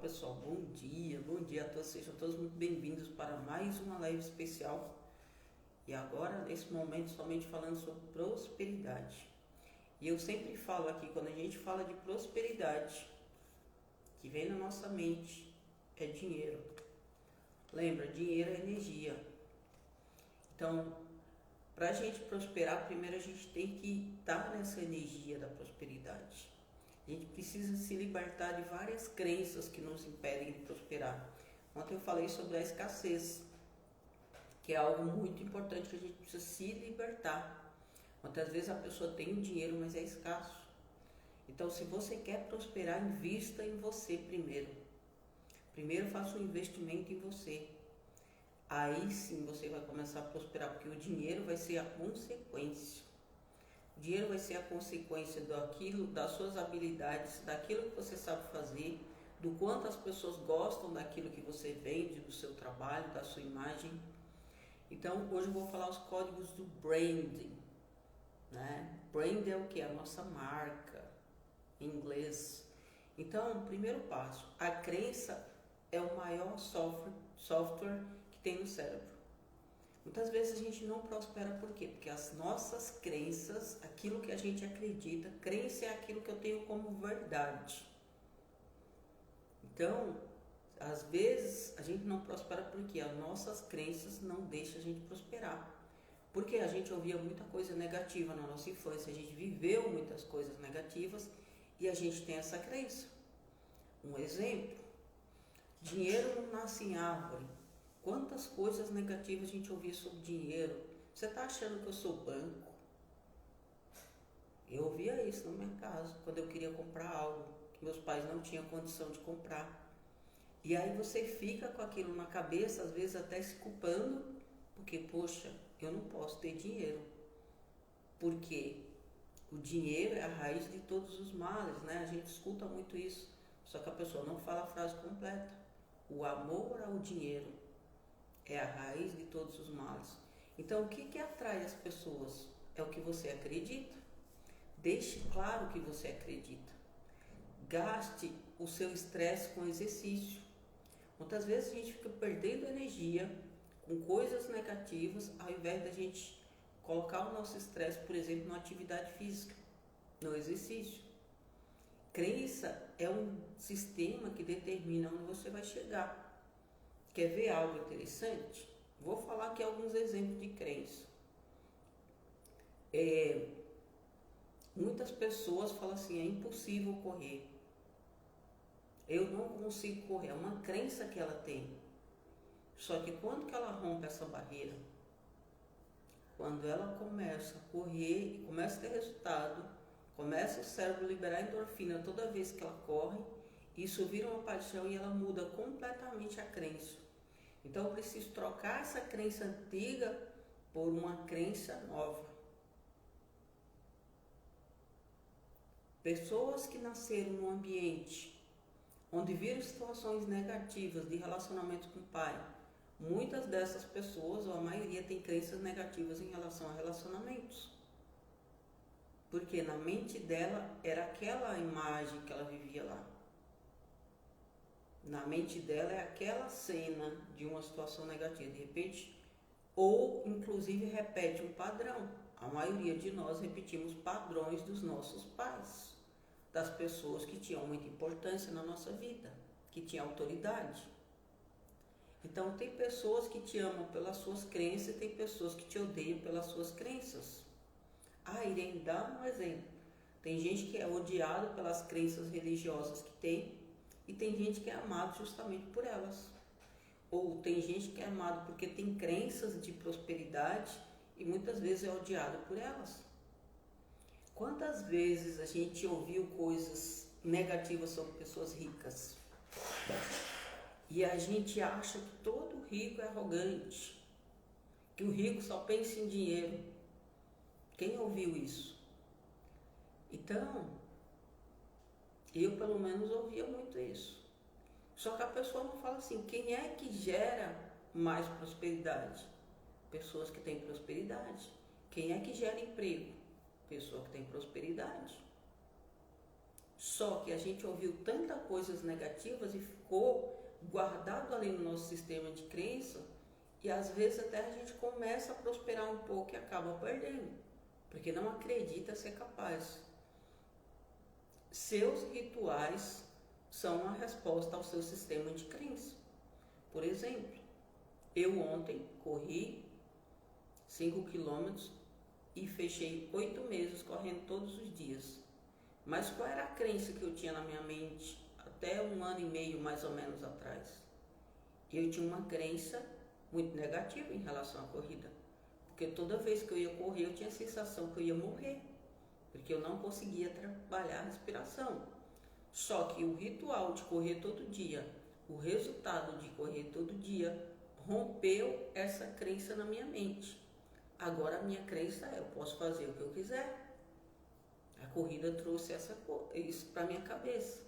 pessoal, bom dia a todos, sejam todos muito bem-vindos para mais uma live especial. E agora, nesse momento, somente falando sobre prosperidade. E eu sempre falo aqui, quando a gente fala de prosperidade, que vem na nossa mente é dinheiro. Lembra, dinheiro é energia. Então, para a gente prosperar, primeiro a gente tem que estar nessa energia da prosperidade. A gente precisa se libertar de várias crenças que nos impedem de prosperar. Ontem eu falei sobre a escassez, que é algo muito importante que a gente precisa se libertar. Muitas vezes a pessoa tem o dinheiro, mas é escasso. Então, se você quer prosperar, invista em você primeiro. Primeiro faça um investimento em você. Aí sim você vai começar a prosperar, porque o dinheiro vai ser a consequência. O dinheiro vai ser a consequência daquilo, das suas habilidades, daquilo que você sabe fazer, do quanto as pessoas gostam daquilo que você vende, do seu trabalho, da sua imagem. Então, hoje eu vou falar os códigos do branding, né? Brand é o que? A nossa marca, em inglês. Então, primeiro passo, a crença é o maior software que tem no cérebro. Muitas vezes a gente não prospera por quê? Porque as nossas crenças, aquilo que a gente acredita, crença é aquilo que eu tenho como verdade. Então, às vezes a gente não prospera porque as nossas crenças não deixam a gente prosperar. Porque a gente ouvia muita coisa negativa na nossa infância, a gente viveu muitas coisas negativas e a gente tem essa crença. Um exemplo, dinheiro não nasce em árvore. Quantas coisas negativas a gente ouvia sobre dinheiro? Você está achando que eu sou banco? Eu ouvia isso na minha casa, quando eu queria comprar algo que meus pais não tinham condição de comprar. E aí você fica com aquilo na cabeça, às vezes até se culpando, porque, poxa, eu não posso ter dinheiro. Porque o dinheiro é a raiz de todos os males, né? A gente escuta muito isso, só que a pessoa não fala a frase completa. O amor ao dinheiro é a raiz de todos os males. Então, o que atrai as pessoas? É o que você acredita. Deixe claro o que você acredita. Gaste o seu estresse com exercício. Muitas vezes a gente fica perdendo energia com coisas negativas, ao invés da gente colocar o nosso estresse, por exemplo, na atividade física, no exercício. Crença é um sistema que determina onde você vai chegar. Quer ver algo interessante? Vou falar aqui alguns exemplos de crença. Muitas pessoas falam assim, é impossível correr. Eu não consigo correr. É uma crença que ela tem. Só que quando que ela rompe essa barreira? Quando ela começa a correr e começa a ter resultado, começa o cérebro a liberar endorfina toda vez que ela corre, isso vira uma paixão e ela muda completamente a crença. Então eu preciso trocar essa crença antiga por uma crença nova. Pessoas que nasceram num ambiente onde viram situações negativas de relacionamento com o pai, muitas dessas pessoas, ou a maioria, tem crenças negativas em relação a relacionamentos. Porque na mente dela era aquela imagem que ela vivia lá. Na mente dela é aquela cena de uma situação negativa, de repente, ou inclusive repete um padrão. A maioria de nós repetimos padrões dos nossos pais, das pessoas que tinham muita importância na nossa vida, que tinham autoridade. Então tem pessoas que te amam pelas suas crenças e tem pessoas que te odeiam pelas suas crenças. Irene, dá um exemplo. Tem gente que é odiado pelas crenças religiosas que tem, e tem gente que é amado justamente por elas. Ou tem gente que é amado porque tem crenças de prosperidade e muitas vezes é odiado por elas. Quantas vezes a gente ouviu coisas negativas sobre pessoas ricas? E a gente acha que todo rico é arrogante, que o rico só pensa em dinheiro. Quem ouviu isso? Então, eu pelo menos ouvia muito isso. Só que a pessoa não fala assim, quem é que gera mais prosperidade? Pessoas que têm prosperidade. Quem é que gera emprego? Pessoa que tem prosperidade. Só que a gente ouviu tantas coisas negativas e ficou guardado ali no nosso sistema de crença, e às vezes até a gente começa a prosperar um pouco e acaba perdendo, porque não acredita ser capaz. Seus rituais são a resposta ao seu sistema de crença. Por exemplo, eu ontem corri 5 quilômetros e fechei 8 meses correndo todos os dias. Mas qual era a crença que eu tinha na minha mente até 1 ano e meio mais ou menos atrás? Eu tinha uma crença muito negativa em relação à corrida, porque toda vez que eu ia correr eu tinha a sensação que eu ia morrer, porque eu não conseguia trabalhar a respiração. Só que o ritual de correr todo dia, o resultado de correr todo dia, rompeu essa crença na minha mente. Agora a minha crença é: eu posso fazer o que eu quiser. A corrida trouxe isso para minha cabeça.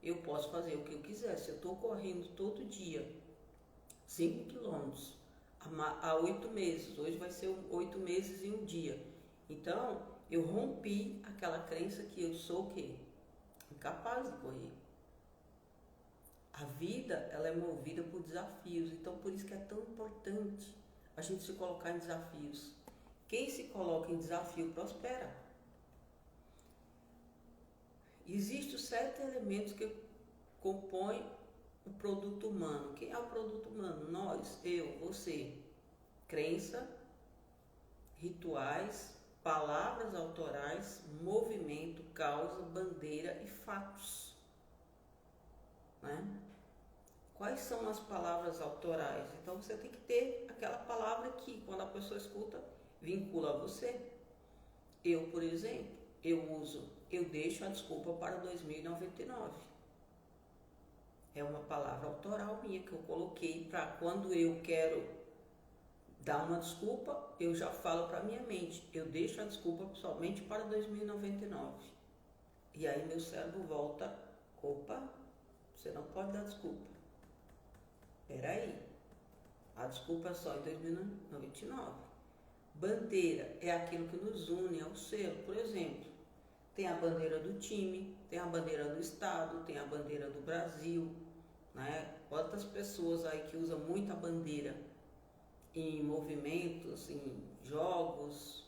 Eu posso fazer o que eu quiser. Se eu estou correndo todo dia 5 quilômetros há 8 meses, hoje vai ser 8 meses e um dia. Então, eu rompi aquela crença que eu sou o quê? Incapaz de correr. A vida, ela é movida por desafios, então por isso que é tão importante a gente se colocar em desafios. Quem se coloca em desafio prospera. Existem 7 elementos que compõem o produto humano. Quem é o produto humano? Nós, eu, você. Crença, rituais, palavras autorais, movimento, causa, bandeira e fatos. Né? Quais são as palavras autorais? Então você tem que ter aquela palavra que, quando a pessoa escuta, vincula a você. Eu, por exemplo, eu deixo a desculpa para 2099. É uma palavra autoral minha que eu coloquei para quando eu quero dar uma desculpa, eu já falo para minha mente: eu deixo a desculpa somente para 2099. E aí meu cérebro volta: opa, você não pode dar desculpa. Peraí, a desculpa é só em 2099. Bandeira é aquilo que nos une ao selo. Por exemplo, tem a bandeira do time, tem a bandeira do estado, tem a bandeira do Brasil, né? Quantas pessoas aí que usam muito a bandeira em movimentos, em jogos,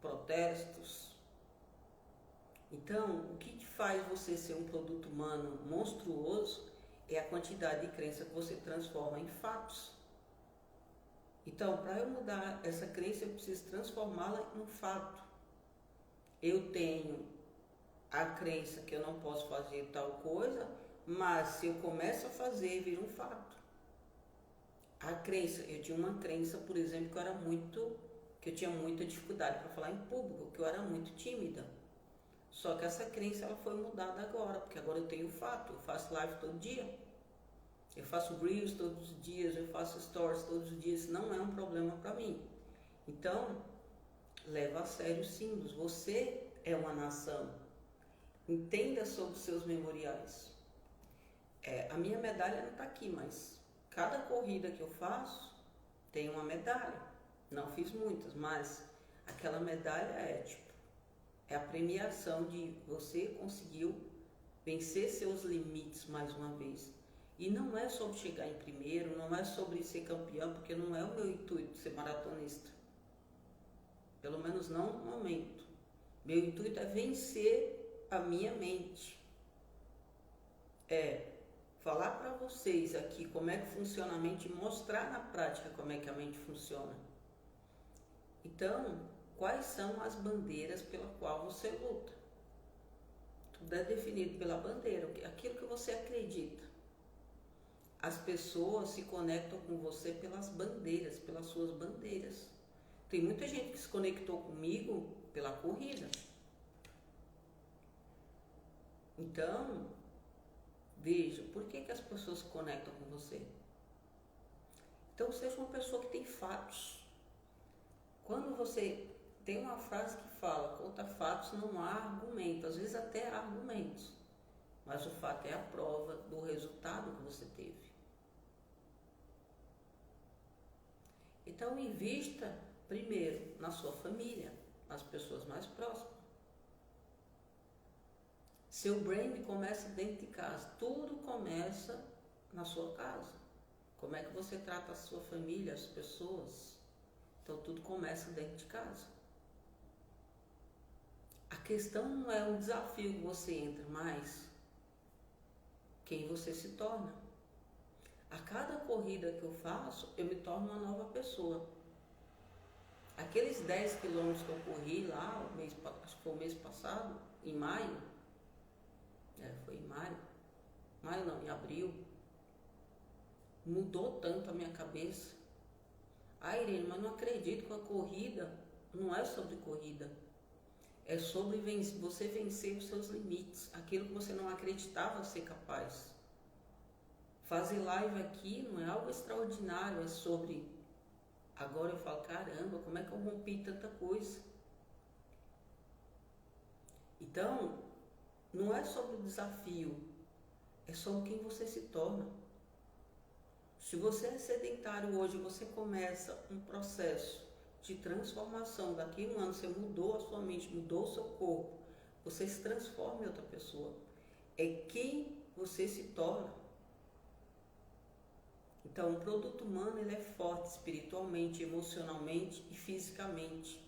protestos. Então, o que faz você ser um produto humano monstruoso é a quantidade de crença que você transforma em fatos. Então, para eu mudar essa crença, eu preciso transformá-la em um fato. Eu tenho a crença que eu não posso fazer tal coisa, mas se eu começo a fazer, vira um fato. A crença, eu tinha uma crença, por exemplo, que eu tinha muita dificuldade para falar em público, que eu era muito tímida. Só que essa crença ela foi mudada agora, porque agora eu tenho fato, eu faço live todo dia, eu faço reels todos os dias, eu faço stories todos os dias, não é um problema para mim. Então, leva a sério os símbolos, você é uma nação, entenda sobre os seus memoriais. A minha medalha não está aqui, mas cada corrida que eu faço tem uma medalha. Não fiz muitas, mas aquela medalha é a premiação de você conseguiu vencer seus limites mais uma vez. E não é sobre chegar em primeiro, não é sobre ser campeão, porque não é o meu intuito ser maratonista. Pelo menos não no momento. Meu intuito é vencer a minha mente. Falar para vocês aqui como é que funciona a mente e mostrar na prática como é que a mente funciona. Então, quais são as bandeiras pela qual você luta? Tudo é definido pela bandeira, aquilo que você acredita. As pessoas se conectam com você pelas bandeiras, pelas suas bandeiras. Tem muita gente que se conectou comigo pela corrida. Então, veja, por que as pessoas se conectam com você? Então, seja uma pessoa que tem fatos. Quando você tem uma frase que fala, contra fatos não há argumento, às vezes até há argumentos, mas o fato é a prova do resultado que você teve. Então, invista primeiro na sua família, nas pessoas mais próximas. Seu brand começa dentro de casa. Tudo começa na sua casa. Como é que você trata a sua família, as pessoas? Então tudo começa dentro de casa. A questão não é um desafio que você entra, mas quem você se torna. A cada corrida que eu faço, eu me torno uma nova pessoa. Aqueles 10 quilômetros que eu corri lá, acho que foi o mês passado, em maio, foi em maio não, em abril, mudou tanto a minha cabeça. Irene, mas não acredito que a corrida não é sobre corrida, é sobre você vencer os seus limites, aquilo que você não acreditava ser capaz. Fazer live aqui não é algo extraordinário, é sobre... Agora eu falo, caramba, como é que eu rompi tanta coisa? Então, não é sobre o desafio, é sobre quem você se torna. Se você é sedentário hoje, você começa um processo de transformação. Daqui a um ano você mudou a sua mente, mudou o seu corpo, você se transforma em outra pessoa. É quem você se torna. Então, o produto humano ele é forte espiritualmente, emocionalmente e fisicamente.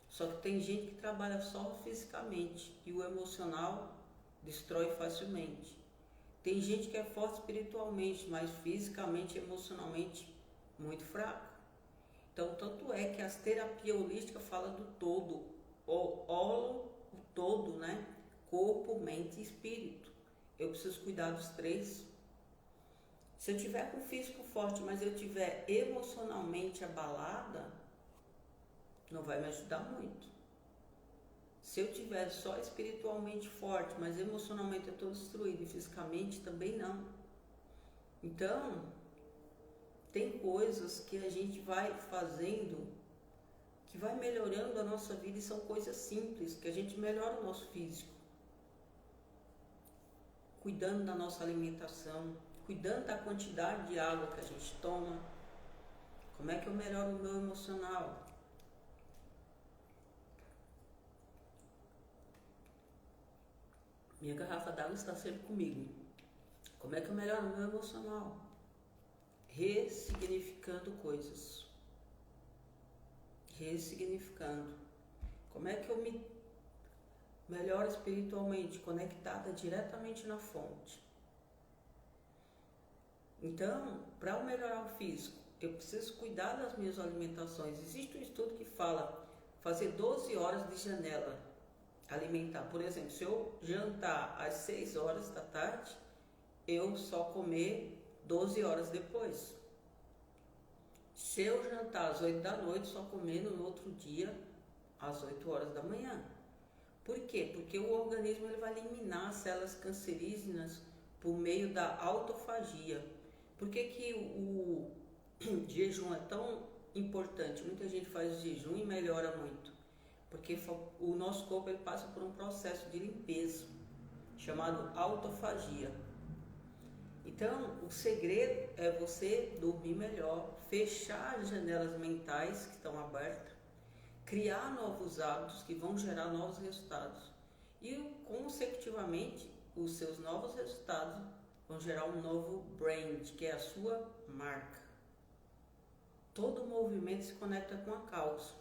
Só que tem gente que trabalha só fisicamente e o emocional destrói facilmente. Tem gente que é forte espiritualmente, mas fisicamente e emocionalmente muito fraco. Então, tanto é que as terapias holísticas falam do todo, o todo, né? Corpo, mente e espírito. Eu preciso cuidar dos três. Se eu tiver com o físico forte, mas eu tiver emocionalmente abalada, não vai me ajudar muito. Se eu tiver só espiritualmente forte, mas emocionalmente eu estou destruído e fisicamente também não. Então, tem coisas que a gente vai fazendo que vai melhorando a nossa vida e são coisas simples, que a gente melhora o nosso físico. Cuidando da nossa alimentação, cuidando da quantidade de água que a gente toma. Como é que eu melhoro o meu emocional? Minha garrafa d'água está sempre comigo. Como é que eu melhoro o meu emocional? Ressignificando coisas. Ressignificando. Como é que eu me melhoro espiritualmente? Conectada diretamente na fonte. Então, para eu melhorar o físico, eu preciso cuidar das minhas alimentações. Existe um estudo que fala fazer 12 horas de janela alimentar. Por exemplo, se eu jantar às 6 horas da tarde, eu só comer 12 horas depois. Se eu jantar às 8 da noite, só comer no outro dia às 8 horas da manhã. Por quê? Porque o organismo ele vai eliminar as células cancerígenas por meio da autofagia. Por que o jejum é tão importante? Muita gente faz jejum e melhora muito. Porque o nosso corpo ele passa por um processo de limpeza, chamado autofagia. Então, o segredo é você dormir melhor, fechar as janelas mentais que estão abertas, criar novos hábitos que vão gerar novos resultados. E, consecutivamente, os seus novos resultados vão gerar um novo brand, que é a sua marca. Todo movimento se conecta com a causa.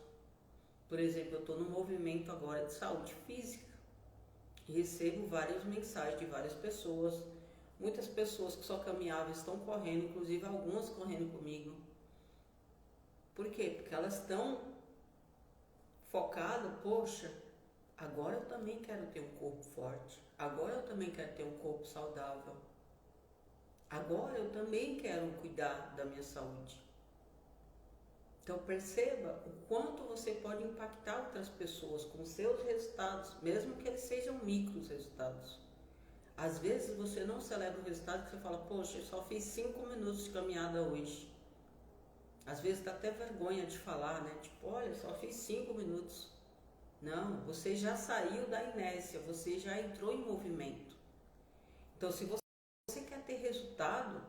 Por exemplo, eu estou no movimento agora de saúde física e recebo várias mensagens de várias pessoas. Muitas pessoas que só caminhavam estão correndo, inclusive algumas correndo comigo. Por quê? Porque elas estão focadas, poxa, agora eu também quero ter um corpo forte, agora eu também quero ter um corpo saudável, agora eu também quero cuidar da minha saúde. Então perceba o quanto você pode impactar outras pessoas com seus resultados, mesmo que eles sejam micros resultados. Às vezes você não celebra o resultado que você fala, poxa, eu só fiz 5 minutos de caminhada hoje. Às vezes dá até vergonha de falar, né? Tipo, olha, só fiz 5 minutos. Não, você já saiu da inércia, você já entrou em movimento. Então, se você quer ter resultado,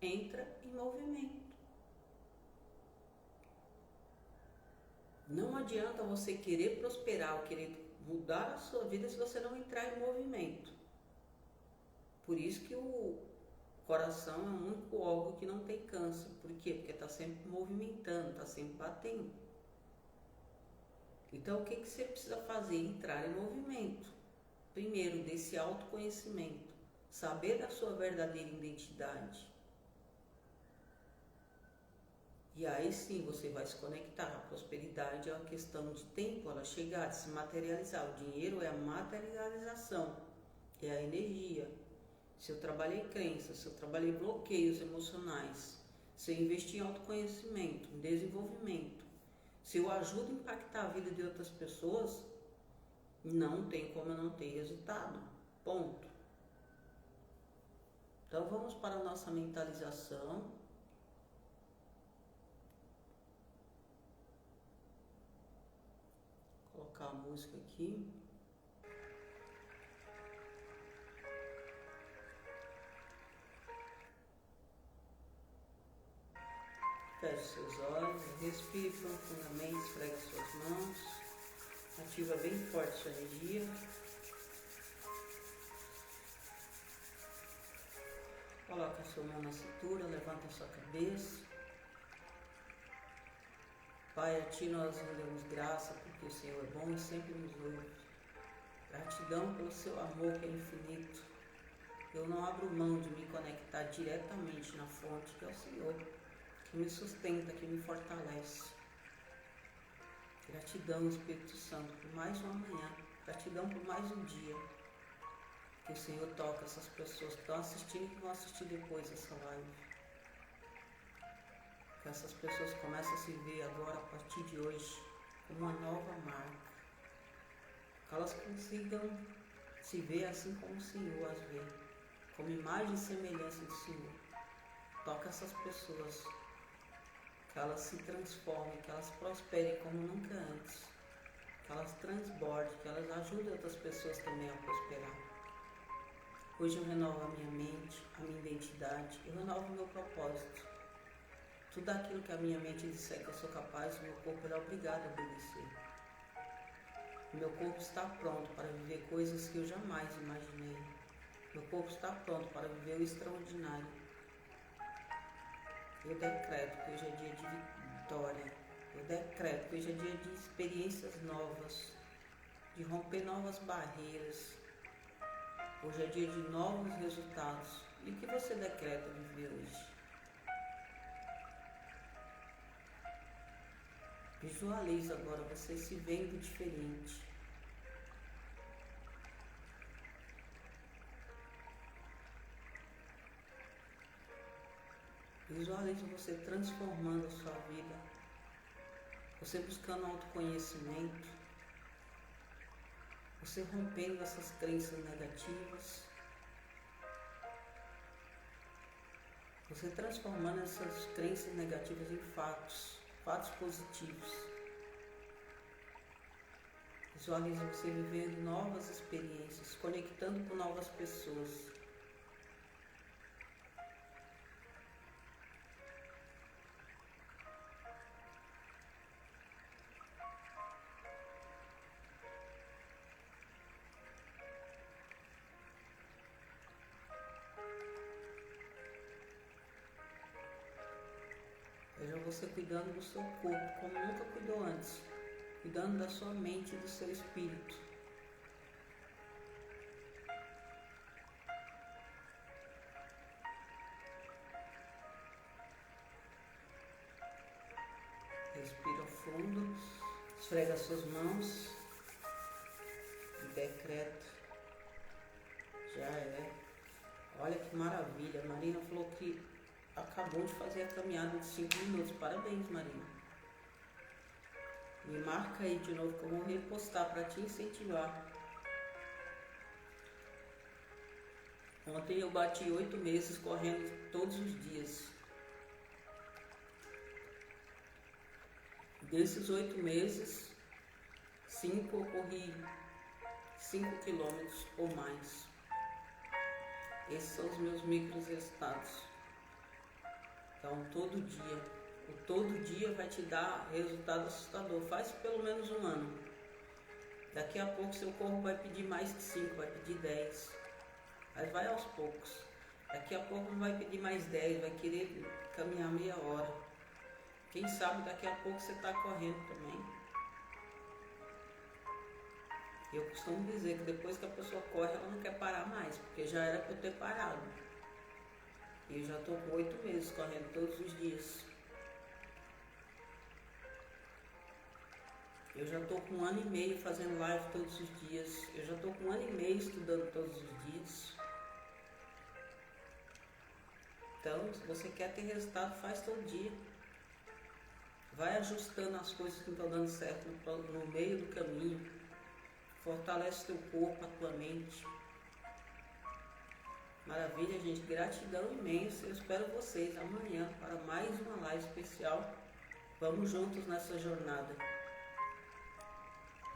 entra em movimento. Não adianta você querer prosperar ou querer mudar a sua vida se você não entrar em movimento. Por isso que o coração é o único órgão que não tem câncer. Por quê? Porque está sempre movimentando, está sempre batendo. Então, o que você precisa fazer? Entrar em movimento. Primeiro, desse autoconhecimento. Saber da sua verdadeira identidade. E aí sim você vai se conectar. A prosperidade é uma questão de tempo, ela chegar, de se materializar. O dinheiro é a materialização, é a energia. Se eu trabalhei crenças, se eu trabalhei bloqueios emocionais, se eu investi em autoconhecimento, em desenvolvimento, se eu ajudo a impactar a vida de outras pessoas, não tem como eu não ter resultado. Ponto. Então vamos para a nossa mentalização. Vou colocar a música aqui. Feche seus olhos, respire profundamente, esfrega suas mãos, ativa bem forte sua energia. Coloca a sua mão na cintura, levanta a sua cabeça. Pai, a Ti nós rendemos graça, porque o Senhor é bom e sempre nos ouve. Gratidão pelo Seu amor que é infinito. Eu não abro mão de me conectar diretamente na fonte que é o Senhor, que me sustenta, que me fortalece. Gratidão, Espírito Santo, por mais uma manhã. Gratidão por mais um dia. Que o Senhor toca essas pessoas que estão assistindo e que vão assistir depois essa live. Que essas pessoas comecem a se ver agora, a partir de hoje, como uma nova marca. Que elas consigam se ver assim como o Senhor as vê, como imagem e semelhança do Senhor. Toca essas pessoas, que elas se transformem, que elas prosperem como nunca antes, que elas transbordem, que elas ajudem outras pessoas também a prosperar. Hoje eu renovo a minha mente, a minha identidade, eu renovo o meu propósito. Tudo aquilo que a minha mente disser que eu sou capaz, o meu corpo é obrigado a obedecer. O meu corpo está pronto para viver coisas que eu jamais imaginei. Meu corpo está pronto para viver o extraordinário. Eu decreto que hoje é dia de vitória. Eu decreto que hoje é dia de experiências novas, de romper novas barreiras. Hoje é dia de novos resultados. E o que você decreta viver hoje? Visualize agora você se vendo diferente. Visualize você transformando a sua vida. Você buscando autoconhecimento. Você rompendo essas crenças negativas. Você transformando essas crenças negativas em fatos positivos. Visualize você vivendo novas experiências, conectando com novas pessoas. Veja você cuidando do seu corpo como nunca cuidou antes, cuidando da sua mente e do seu espírito. Respira fundo, esfrega suas mãos e decreta. Já é. Olha que maravilha. A Marina falou que acabou de fazer a caminhada de 5 minutos. Parabéns, Marina. Me marca aí de novo que eu vou repostar para te incentivar. Ontem eu bati 8 meses correndo todos os dias. Desses 8 meses, 5 eu corri 5 quilômetros ou mais. Esses são os meus micros resultados. Então, todo dia vai te dar resultado assustador. Faz pelo menos um ano. Daqui a pouco seu corpo vai pedir mais que 5, vai pedir 10. Mas vai aos poucos. Daqui a pouco não vai pedir mais 10, vai querer caminhar meia hora. Quem sabe daqui a pouco você está correndo também. Eu costumo dizer que depois que a pessoa corre, ela não quer parar mais, porque já era para eu ter parado. E eu já estou com 8 meses correndo todos os dias. Eu já estou com 1 ano e meio fazendo live todos os dias. Eu já estou com 1 ano e meio estudando todos os dias. Então, se você quer ter resultado, faz todo dia. Vai ajustando as coisas que não estão dando certo no meio do caminho. Fortalece teu corpo, a tua mente. Maravilha, gente. Gratidão imensa. Eu espero vocês amanhã para mais uma live especial. Vamos juntos nessa jornada.